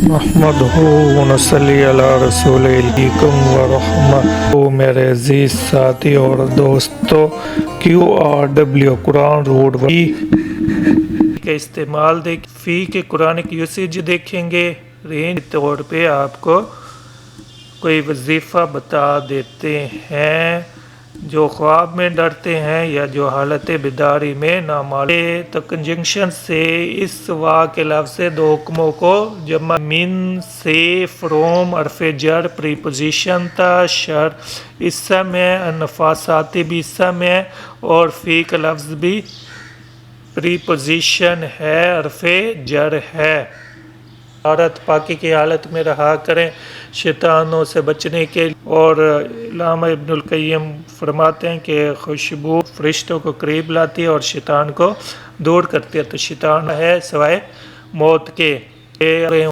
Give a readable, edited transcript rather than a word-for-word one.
نحمدہ ونصلی علی رسول الکریم ورحمہ۔ میرے عزیز ساتھی اور دوستو، QRW قرآن روٹ کے استعمال فی کے قرآنک یوسیج دیکھیں گے۔ رینج طور پہ آپ کو کوئی وظیفہ بتا دیتے ہیں جو خواب میں ڈرتے ہیں یا جو حالت بیداری میں نامعلوم تو کنجنکشن سے اس وا کے لفظ سے دو حکموں کو جمع من سے فروم حرف جر پریپوزیشن تا شر اسم ہے، انفاساتی بھی اسم ہے اور فی کا لفظ بھی پریپوزیشن ہے، حرف جر ہے۔ طہارت پاکی کی حالت میں رہا کریں شیطانوں سے بچنے کے لیے، اور علامہ ابن القیم فرماتے ہیں کہ خوشبو فرشتوں کو قریب لاتی ہے اور شیطان کو دور کرتی ہے، تو شیطان ہے سوائے موت کے